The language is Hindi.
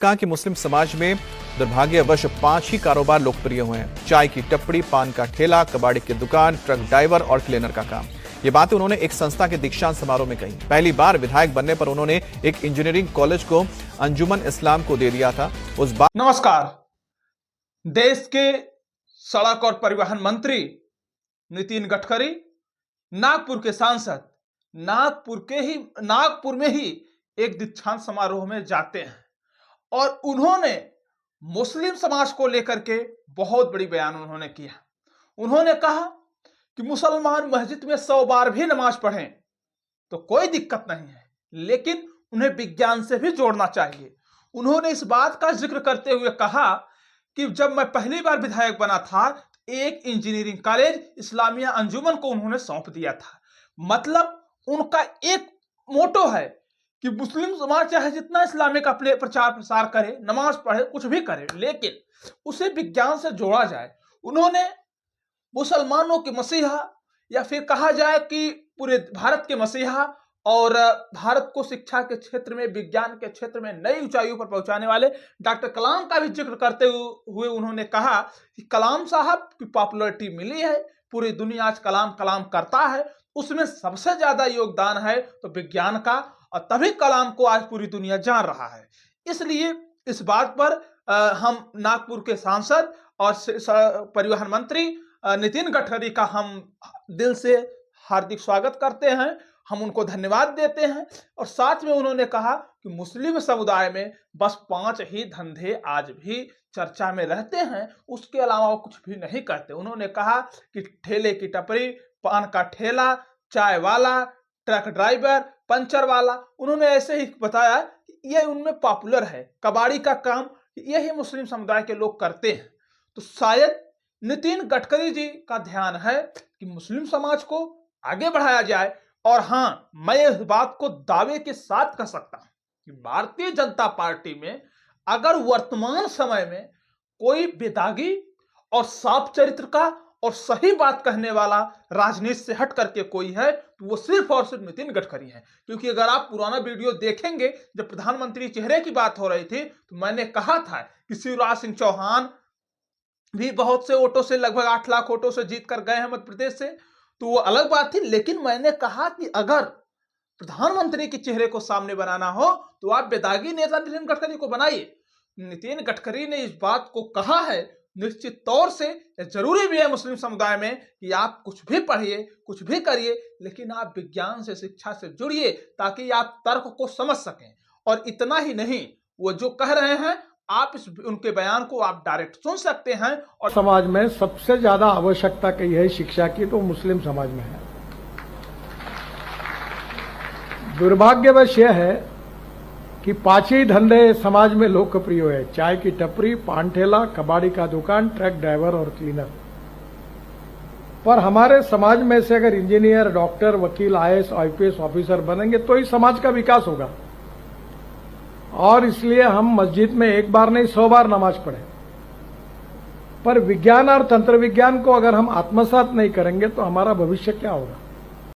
कहा कि मुस्लिम समाज में दुर्भाग्यवश 5 ही कारोबार लोकप्रिय हुए हैं। चाय की टपड़ी, पान का ठेला, कबाड़ी की दुकान, ट्रक ड्राइवर और क्लीनर का काम। ये बातें उन्होंने एक संस्था के दीक्षांत समारोह में कही। पहली बार विधायक बनने पर उन्होंने एक इंजीनियरिंग कॉलेज को अंजुमन इस्लाम को दे दिया था। उस बात नमस्कार। देश के सड़क और परिवहन मंत्री नितिन गडकरी नागपुर के सांसद नागपुर में ही एक दीक्षांत समारोह में जाते हैं और उन्होंने मुस्लिम समाज को लेकर के बहुत बड़ी बयान उन्होंने किया। उन्होंने कहा कि मुसलमान मस्जिद में 100 बार भी नमाज पढ़ें तो कोई दिक्कत नहीं है, लेकिन उन्हें विज्ञान से भी जोड़ना चाहिए। उन्होंने इस बात का जिक्र करते हुए कहा कि जब मैं पहली बार विधायक बना था, एक इंजीनियरिंग कॉलेज इस्लामिया अंजुमन को उन्होंने सौंप दिया था। मतलब उनका एक मोटो है कि मुस्लिम समाज चाहे जितना इस्लामिक अपने प्रचार प्रसार करे, नमाज पढ़े, कुछ भी करे, लेकिन उसे विज्ञान से जोड़ा जाए। उन्होंने मुसलमानों के मसीहा या फिर कहा जाए कि पूरे भारत के मसीहा और भारत को शिक्षा के क्षेत्र में, विज्ञान के क्षेत्र में नई ऊंचाइयों पर पहुंचाने वाले डॉक्टर कलाम का भी जिक्र करते हुए उन्होंने कहा कि कलाम साहब की पॉपुलैरिटी मिली है, पूरी दुनिया आज कलाम कलाम करता है, उसमें सबसे ज्यादा योगदान है तो विज्ञान का, और तभी कलाम को आज पूरी दुनिया जान रहा है। इसलिए इस बात पर हम नागपुर के सांसद और परिवहन मंत्री नितिन गडकरी का हम दिल से हार्दिक स्वागत करते हैं, हम उनको धन्यवाद देते हैं। और साथ में उन्होंने कहा कि मुस्लिम समुदाय में बस 5 ही धंधे आज भी चर्चा में रहते हैं, उसके अलावा वो कुछ भी नहीं करते। उन्होंने कहा कि ठेले की टपरी, पान का ठेला, चाय वाला, ट्रक ड्राइवर, पंचर वाला, उन्होंने ऐसे ही बताया कि ये उनमें पॉपुलर है। कबाड़ी का काम यही मुस्लिम समुदाय के लोग करते हैं। तो शायद नितिन गडकरी जी का ध्यान है कि मुस्लिम समाज को आगे बढ़ाया जाए। और हाँ, मैं इस बात को दावे के साथ कह सकता हूं कि भारतीय जनता पार्टी में अगर वर्तमान समय में कोई बेदागी और साफ चरित्र का और सही बात कहने वाला राजनीति से हट करके कोई है तो वो सिर्फ और सिर्फ नितिन गडकरी है। क्योंकि अगर आप पुराना वीडियो देखेंगे, जब प्रधानमंत्री चेहरे की बात हो रही थी तो मैंने कहा था कि शिवराज सिंह चौहान भी बहुत से वोटों से, लगभग 8 लाख वोटों से जीत कर गए हैं मध्य प्रदेश से, तो वो अलग बात थी। लेकिन मैंने कहा कि अगर प्रधानमंत्री के चेहरे को सामने बनाना हो तो आप बेदागी नेता नितिन गडकरी को बनाइए। नितिन गडकरी ने इस बात को कहा है, निश्चित तौर से जरूरी भी है मुस्लिम समुदाय में कि आप कुछ भी पढ़िए, कुछ भी करिए, लेकिन आप विज्ञान से, शिक्षा से जुड़िए ताकि आप तर्क को समझ सकें। और इतना ही नहीं, वो जो कह रहे हैं आप उनके बयान को आप डायरेक्ट सुन सकते हैं। और समाज में सबसे ज्यादा आवश्यकता कही है शिक्षा की तो मुस्लिम समाज में है। दुर्भाग्यवश यह है कि 5 ही धंधे समाज में लोकप्रिय है। चाय की टपरी, पान ठेला, कबाड़ी का दुकान, ट्रक ड्राइवर और क्लीनर। पर हमारे समाज में से अगर इंजीनियर, डॉक्टर, वकील, IAS, IPS ऑफिसर बनेंगे तो ही समाज का विकास होगा। और इसलिए हम मस्जिद में 1 बार नहीं 100 बार नमाज पढ़ें। पर विज्ञान और तंत्र विज्ञान को अगर हम आत्मसात नहीं करेंगे तो हमारा भविष्य क्या होगा।